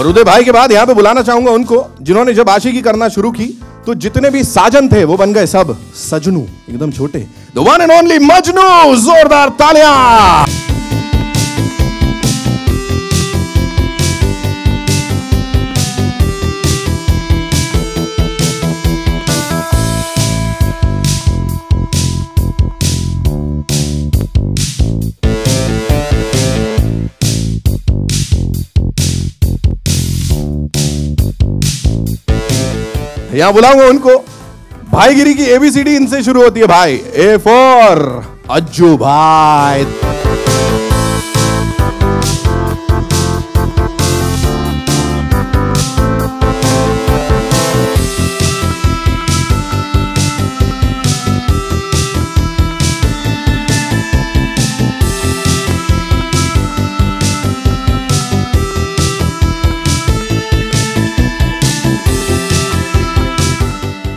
और उदय भाई के बाद यहां पे बुलाना चाहूंगा उनको जिन्होंने जब आशिकी करना शुरू की तो जितने भी साजन थे वो बन गए सब सजनू, एकदम छोटे। The one and only Majnu, जोरदार तालियां। यहां बुलाऊंगा उनको, भाईगिरी की एबीसीडी इनसे शुरू होती है भाई। ए फॉर अज्जू भाई।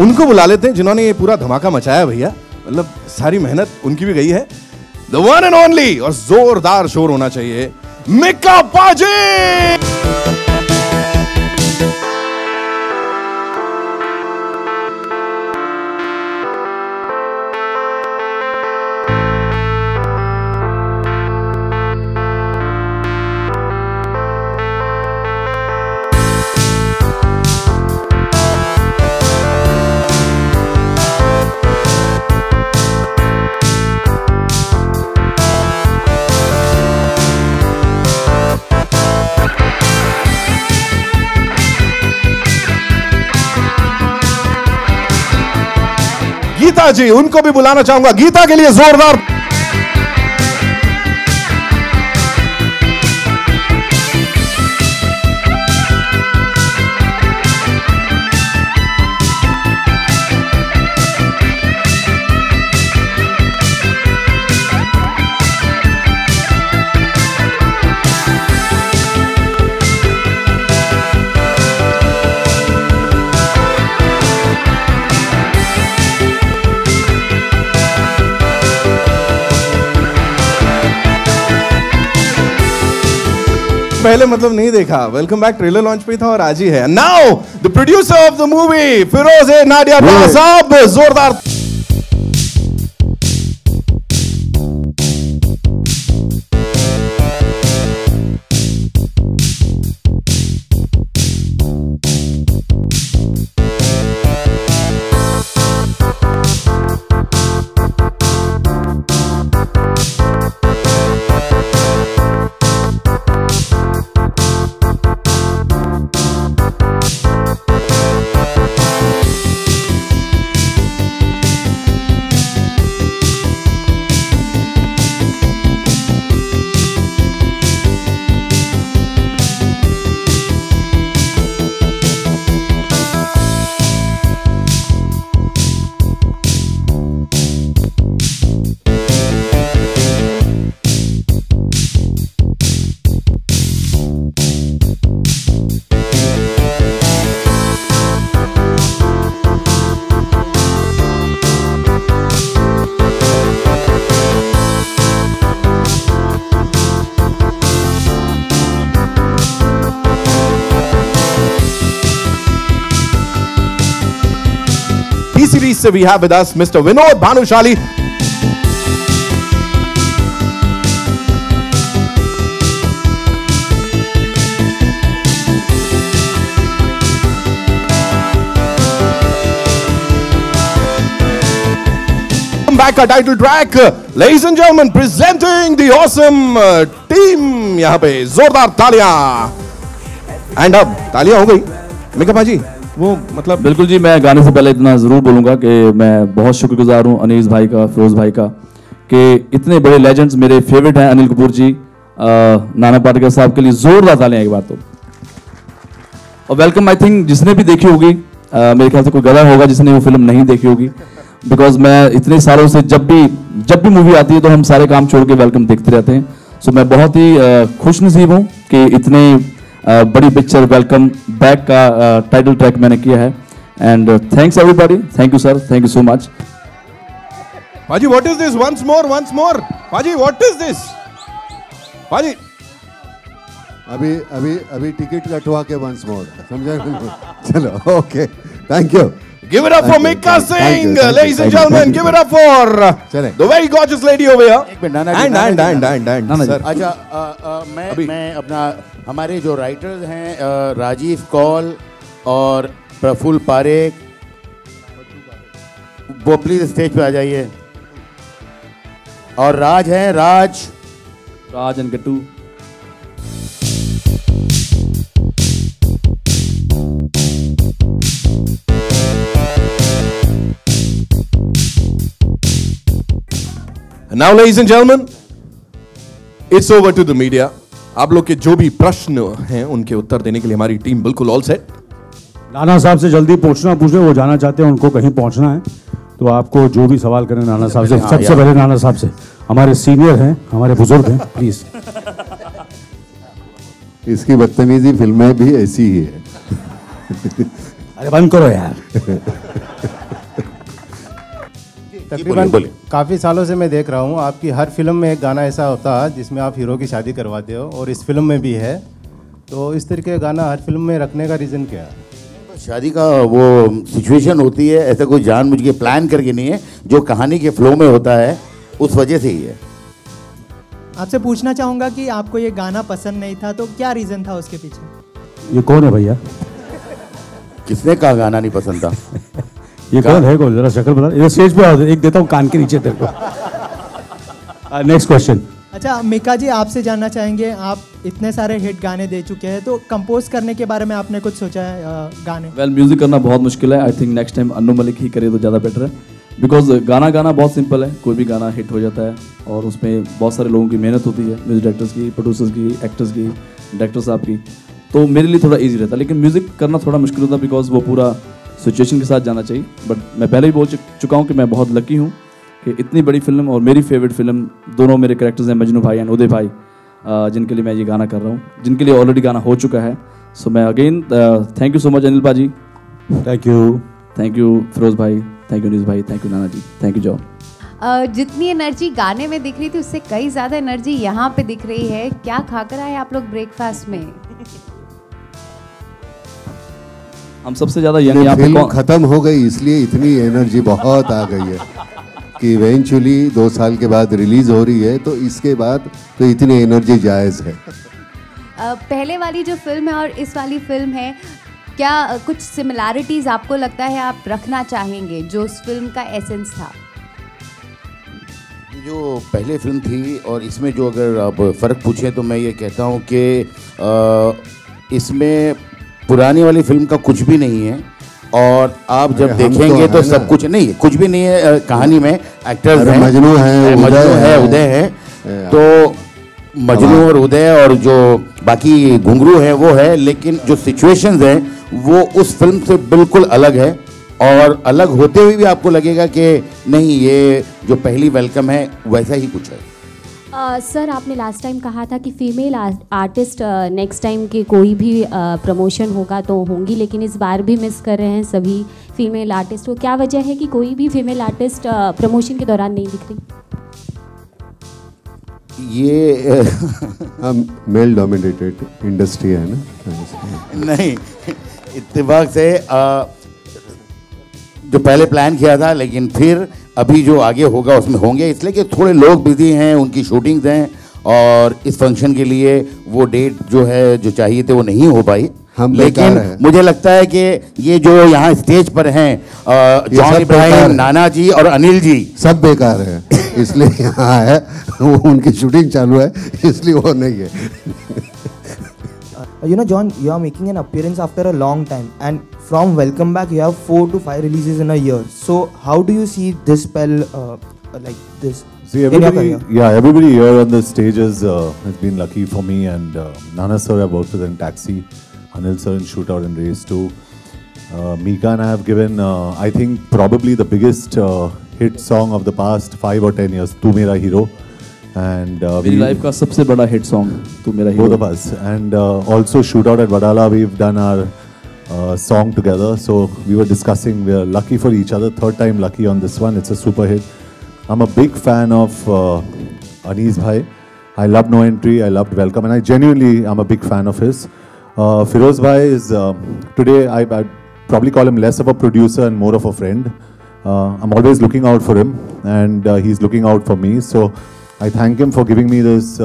उनको बुला लेते हैं जिन्होंने ये पूरा धमाका मचाया भैया, मतलब सारी मेहनत उनकी भी गई है। द वन एंड ओनली, और जोरदार शोर होना चाहिए, मिक्का पाजी। गीता जी, उनको भी बुलाना चाहूंगा, गीता के लिए जोरदार। पहले मतलब नहीं देखा, वेलकम बैक ट्रेलर लॉन्च पे था और आज ही है। Now the producer of the movie Firoz Nadia साहब, जोरदार। Series से we have with us Mr. Vinod Bhanushali. Back our title track, ladies and gentlemen, presenting the awesome team. यहाँ पे जोरदार तालियां। एंड अब तालियां हो गई, मिक्का पाजी वो मतलब बिल्कुल जी। मैं गाने से पहले इतना ज़रूर बोलूँगा कि मैं बहुत शुक्रगुजार हूँ अनीस भाई का, फिरोज भाई का, कि इतने बड़े लेजेंड्स मेरे फेवरेट हैं। अनिल कपूर जी, नाना पाटेकर साहब के लिए जोरदार तालियां एक बार तो। और वेलकम, आई थिंक जिसने भी देखी होगी, मेरे ख्याल से कोई गलत होगा जिसने वो फिल्म नहीं देखी होगी, बिकॉज मैं इतने सालों से जब भी मूवी आती है तो हम सारे काम छोड़ के वेलकम देखते रहते हैं। सो मैं बहुत ही खुशनसीब हूँ कि इतने बड़ी पिक्चर वेलकम बैक का टाइटल ट्रैक मैंने किया है। And thanks everybody, thank you sir, thank you so much. पाजी what is this? Once more पाजी, व्हाट इज दिस? पाजी अभी टिकट कटवा के वंस मोर, समझे? चलो, okay, thank you. Give it up for Mika Singh, ladies and gentlemen. Give it up for the very gorgeous lady over here. And sir. अच्छा, मैं अपना हमारे जो राइटर्स हैं राजीव कौल और प्रफुल्ल पारेख, वो प्लीज स्टेज पे आ जाइए. और राज है, Raj and Gattu. Now, ladies and gentlemen, it's over to the media. आप लोग के जो भी प्रश्न हैं उनके उत्तर देने के लिए हमारी टीम बिल्कुल ऑल सेट. नाना साहब से जल्दी पूछना पूछे, वो जाना चाहते हैं, उनको कहीं पहुंचना है, तो आपको जो भी सवाल करें नाना साहब से, सबसे पहले नाना साहब से, हमारे सीनियर हैं, हमारे बुजुर्ग हैं, प्लीज. इसकी बदतमीजी फिल्में भी ऐसी ही है. अरे बंद करो यार. तकरीबन काफ़ी सालों से मैं देख रहा हूँ आपकी हर फिल्म में एक गाना ऐसा होता है जिसमें आप हीरो की शादी करवाते हो, और इस फिल्म में भी है. तो इस तरीके का गाना हर फिल्म में रखने का रीज़न क्या है? शादी का वो सिचुएशन होती है, ऐसा कोई जानबूझ के प्लान करके नहीं है, जो कहानी के फ्लो में होता है उस वजह से ही है. आपसे पूछना चाहूँगा कि आपको ये गाना पसंद नहीं था, तो क्या रीज़न था उसके पीछे? ये कौन है भैया? किसने कहा गाना नहीं पसंद था? ये कौन है? कौन? जरा शक्ल बता. इधर स्टेज पे आओ, एक देता हूँ कान के नीचे तेरे को. Next question. अच्छा मिका जी, आपसे जानना चाहेंगे, आप इतने सारे हिट गाने दे चुके हैं, तो कंपोज करने के बारे में आपने कुछ सोचा है गाने? वेल, म्यूजिक करना बहुत मुश्किल है. I think next time Anu Malik ही करे तो ज़्यादा बेटर है, बिकॉज गाना बहुत सिंपल है. कोई भी गाना हिट हो जाता है और उसमें बहुत सारे लोगों की मेहनत होती है, म्यूजिक डायरेक्टर्स की, प्रोड्यूसर्स की, एक्टर्स की, डायरेक्टर साहब की. तो मेरे लिए थोड़ा ईजी रहता है, लेकिन म्यूजिक करना थोड़ा मुश्किल होता है बिकॉज वो पूरा सिचुएशन के साथ जाना चाहिए. बट मैं पहले ही बोल चुका हूँ कि मैं बहुत लकी हूँ कि इतनी बड़ी फिल्म और मेरी फेवरेट फिल्म, दोनों मेरे कैरेक्टर्स हैं, मजनू भाई एंड उदय भाई, जिनके लिए मैं ये गाना कर रहा हूँ, जिनके लिए ऑलरेडी गाना हो चुका है. सो मैं again thank you so much Anil पाजी, थैंक यू फिरोज भाई, थैंक यू अनीस भाई, thank you Nana ji, thank you John. जितनी एनर्जी गाने में दिख रही थी उससे कई ज़्यादा एनर्जी यहाँ पे दिख रही है. क्या खाकर आए आप लोग ब्रेकफास्ट में? हम सबसे ज़्यादा यंग यहाँ पे फिल्म खत्म हो गई इसलिए इतनी एनर्जी बहुत आ गई है कि इवेंचुअली 2 साल के बाद रिलीज हो रही है, तो इसके बाद तो इतनी एनर्जी जायज़ है. पहले वाली जो फिल्म है और इस वाली फिल्म है, क्या कुछ सिमिलैरिटीज़ आपको लगता है आप रखना चाहेंगे जो उस फिल्म का एसेंस था? जो पहले फिल्म थी और इसमें जो अगर आप फ़र्क पूछें तो मैं ये कहता हूँ कि इसमें पुरानी वाली फिल्म का कुछ भी नहीं है, और आप जब देखेंगे तो सब कुछ नहीं है, कुछ भी नहीं है कहानी में. एक्टर्स हैं, मजनू है, उदय है, तो मजनू और उदय और जो बाकी घुंघरू है वो है, लेकिन जो सिचुएशंस हैं वो उस फिल्म से बिल्कुल अलग है. और अलग होते हुए भी आपको लगेगा कि नहीं, ये जो पहली वेलकम है वैसा ही कुछ है. सर, आपने लास्ट टाइम कहा था कि फीमेल आर्टिस्ट नेक्स्ट टाइम के कोई भी प्रमोशन होगा तो होंगी, लेकिन इस बार भी मिस कर रहे हैं सभी फीमेल आर्टिस्ट को. क्या वजह है कि कोई भी फीमेल आर्टिस्ट प्रमोशन के दौरान नहीं दिख रही? ये मेल डोमिनेटेड इंडस्ट्री है ना. नहीं, इत्तेफाक से जो पहले प्लान किया था, लेकिन फिर अभी जो आगे होगा उसमें होंगे, इसलिए कि थोड़े लोग बिजी हैं, उनकी शूटिंग्स हैं, और इस फंक्शन के लिए वो डेट जो है जो चाहिए थे वो नहीं हो पाई. लेकिन मुझे लगता है कि ये जो यहाँ स्टेज पर हैं जॉन इब्राहिम, नाना जी और अनिल जी, सब बेकार है, इसलिए यहाँ है. वो उनकी शूटिंग चालू है इसलिए वो नहीं है. You know, John, you are making an appearance after a long time, and from Welcome Back, you have 4 to 5 releases in a year. So, how do you see this spell like this? See, everybody here on the stages has been lucky for me, and Nana sir I worked with in Taxi, Anil sir in Shootout and Race 2. Mika and I have given, I think, probably the biggest hit song of the past 5 or 10 years, Tu Mera Hero. And मेरी life का सबसे बड़ा hit song तू मेरा hero. Both of us. And also Shootout at Wadala, we've done our song together. So we were discussing, we are lucky for each other, 3rd time lucky on this one. It's a super hit. I'm a big fan of Anees Bhai, I loved No Entry, I loved Welcome, and I genuinely am a big fan of his. Feroz Bhai is, today I'd probably call him less of a producer and more of a friend. I'm always looking out for him, and he's looking out for me. So I thank him for giving me this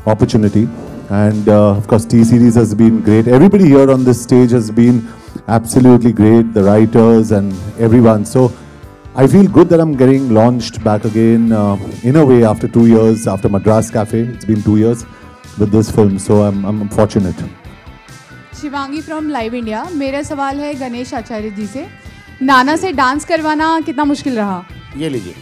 opportunity. And of course, T-Series has been great. Everybody here on this stage has been absolutely great, the writers and everyone. So I feel good that I'm getting launched back again in a way after 2 years, after Madras Cafe. It's been 2 years with this film, so I'm fortunate. Shivangi from live India. मेरा सवाल है गणेश आचार्य जी से. नाना से dance करवाना कितना मुश्किल रहा? ये लीजिए.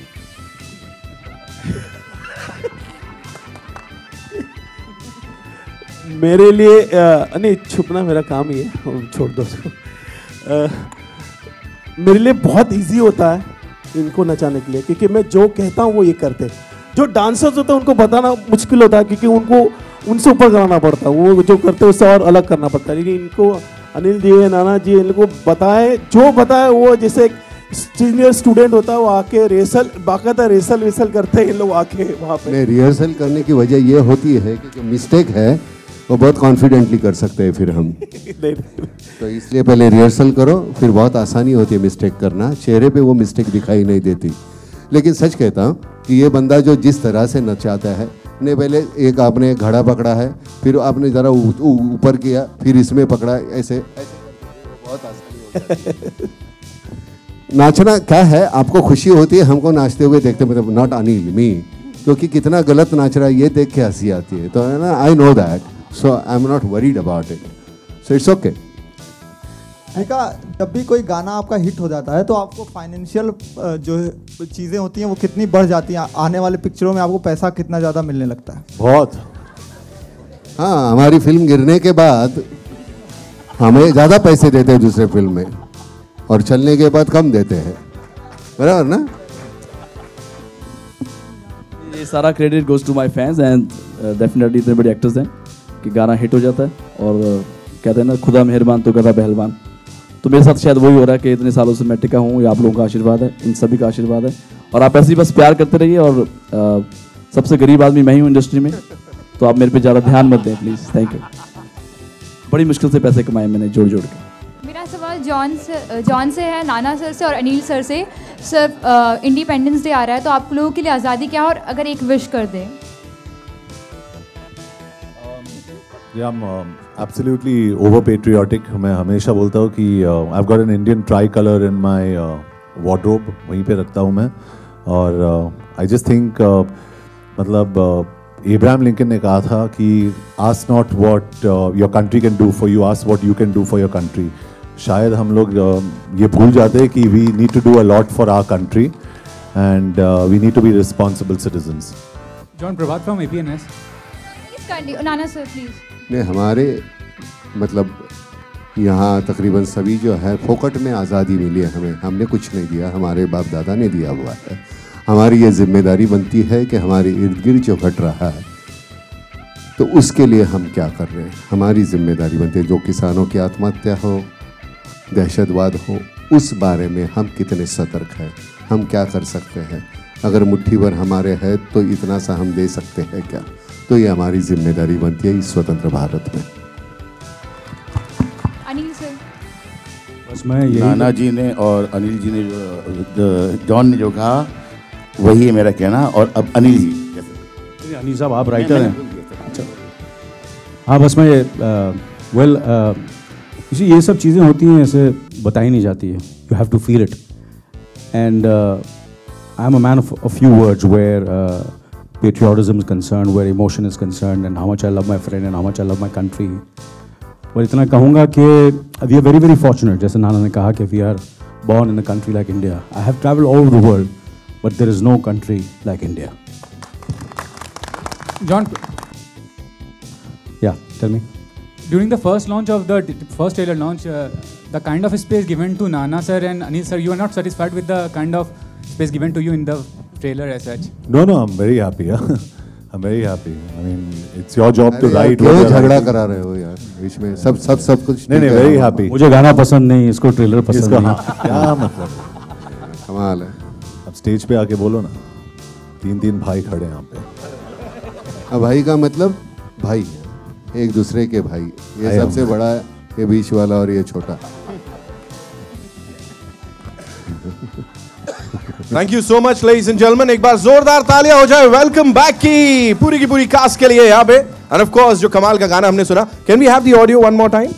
मेरे लिए नहीं, छुपना मेरा काम ही है, छोड़ दो उसको. मेरे लिए बहुत इजी होता है इनको नचाने के लिए, क्योंकि मैं जो कहता हूँ वो ये करते हैं. जो डांसर्स होते हैं उनको बताना मुश्किल होता है, क्योंकि उनको उनसे ऊपर कराना पड़ता है, वो जो करते हैं उससे और अलग करना पड़ता है. लेकिन इनको अनिल जी, नाना जी, इनको बताए, जो बताए वो जैसे सीनियर स्टूडेंट होता है वो आके रेसल, बाकायदा रेसल वेसल करते हैं इन लोग आके वहाँ पे. रिहर्सल करने की वजह ये होती है कि जो मिस्टेक है वो बहुत कॉन्फिडेंटली कर सकते हैं फिर हम. तो इसलिए पहले रिहर्सल करो, फिर बहुत आसानी होती है मिस्टेक करना. चेहरे पे वो मिस्टेक दिखाई नहीं देती. लेकिन सच कहता हूँ कि ये बंदा जो जिस तरह से नचाता है, ने पहले एक आपने घड़ा पकड़ा है, फिर आपने ज़रा ऊपर किया, फिर इसमें पकड़ा, ऐसे बहुत आसानी होती है. नाचना क्या है, आपको खुशी होती है, हमको नाचते हुए देखते, मतलब नॉट अनिल, मी, क्योंकि कितना गलत नाच रहा है ये देख के हंसी आती है. तो है ना, I know that, so I am not worried about it, so it's okay. जब भी कोई गाना आपका हिट हो जाता है तो आपको फाइनेंशियल जो चीज़ें होती हैं वो कितनी बढ़ जाती हैं? आने वाले पिक्चरों में आपको पैसा कितना ज़्यादा मिलने लगता है? बहुत. हाँ, हमारी फिल्म गिरने के बाद हमें ज़्यादा पैसे देते हैं दूसरे फिल्म में, और चलने के बाद कम देते हैं, बराबर ना? ये सारा credit goes to my fans and definitely इतने बड़े एक्टर्स हैं कि गाना हिट हो जाता है, और कहते हैं ना, खुदा मेहरबान तो गधा पहलवान. तो मेरे साथ शायद वही हो रहा है कि इतने सालों से मैं टिका हूँ. ये आप लोगों का आशीर्वाद है, इन सभी का आशीर्वाद है, और आप ऐसे ही बस प्यार करते रहिए. और सबसे गरीब आदमी मैं ही हूँ इंडस्ट्री में, तो आप मेरे पे ज़्यादा ध्यान मत दें प्लीज़. Thank you. बड़ी मुश्किल से पैसे कमाए मैंने जोड़ जोड़ के. मेरा सवाल जॉन से है, नाना सर से और अनिल सर से. सर, इंडिपेंडेंस डे आ रहा है, तो आप लोगों के लिए आज़ादी क्या है, और अगर एक विश कर दें? Yeah, I'm absolutely over patriotic. मैं हमेशा बोलता हूँ कि I've got an Indian tricolor in my wardrobe, वहीं पे रखता हूँ मैं. और I just think मतलब Abraham Lincoln ने कहा था कि ask not what your country can do for you, ask what you can do for your country. शायद हम लोग ये भूल जाते हैं कि we need to do a lot for our country and we need to be responsible citizens. John Prabhat from APNS. Nana sir please. ने हमारे मतलब यहाँ तकरीबन सभी जो है फोकट में आज़ादी मिली है हमें. हमने कुछ नहीं दिया, हमारे बाप दादा ने दिया हुआ है. हमारी ये जिम्मेदारी बनती है कि हमारे इर्द गिर्द जो घट रहा है तो उसके लिए हम क्या कर रहे हैं. हमारी जिम्मेदारी बनती है. जो किसानों की आत्महत्या हो, दहशतवाद हो, उस बारे में हम कितने सतर्क हैं, हम क्या कर सकते हैं. अगर मुट्ठी भर हमारे है तो इतना सा हम दे सकते हैं क्या. तो ये हमारी जिम्मेदारी बनती है इस स्वतंत्र भारत में. अनिल सर. बस मैं नाना जी ने और अनिल जी ने जो जॉन ने जो कहा वही है मेरा कहना. और अब अनिल जी. अनिल साहब, आप राइटर हैं. अच्छा, हाँ, बस मैं वेल ये सब चीज़ें होती हैं, ऐसे बताई नहीं जाती है. You have to feel it. And I am a man of a few words where patriotism is concerned, where emotion is concerned, and how much I love my friend and how much I love my country. और इतना कहूँगा कि we are very very fortunate, जैसे नाना ने कहा कि we are born in a country like India. I have traveled all over the world, but there is no country like India. John. Yeah, tell me. During the first launch of the first trailer launch, the kind of space given to Nana sir and Anil sir, you are not satisfied with the kind of space given to you in the trailer as such? No, I'm very happy. I'm very happy. I mean, it's your job to write. क्यों झगड़ा करा रहे हो यार बीच में? सब कुछ नहीं, very happy. मुझे गाना पसंद नहीं, इसको ट्रेलर पसंद नहीं. क्या मतलब? कमाल है. अब स्टेज पे आके बोलो ना, 3 भाई खड़े हैं यहाँ पे. भाई का मतलब भाई, एक दूसरे के भाई। ये सबसे बड़ा, ये बीच वाला और ये छोटा। Thank you so much ladies and gentleman, एक बार जोरदार तालियां हो जाए वेलकम बैक की पूरी कास्ट के लिए यहाँ पे। एंड ऑफ कोर्स जो कमाल का गाना हमने सुना, can we have the audio one more time?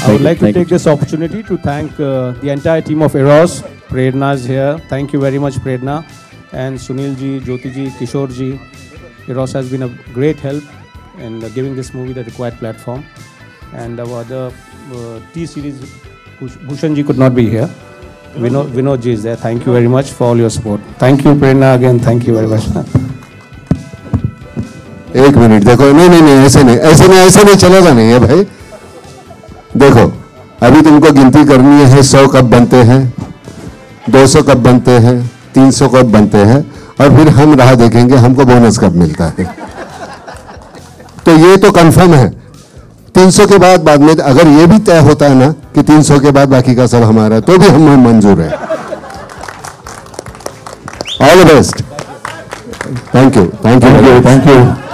I would like to take this opportunity to thank the entire team of Eros. Prerna is here. Thank you very much, Prerna. And Sunil ji, Jyoti ji, Kishore ji. Eros has been a great help in giving this movie the required platform. And our other T-series, Bhushan ji could not be here. Vinod ji is there. Thank you very much for all your support. Thank you, Prerna, again. Thank you very much. एक minute देखो, नहीं ऐसे नहीं चलेगा नहीं है भाई। देखो अभी तुमको गिनती करनी है, 100 कब बनते हैं, 200 कब बनते हैं, 300 कब बनते हैं, और फिर हम राह देखेंगे हमको बोनस कब मिलता है। तो ये तो कंफर्म है, 300 के बाद में अगर ये भी तय होता है ना कि 300 के बाद बाकी का सब हमारा, तो भी हम मंजूर है। All the best. Thank you.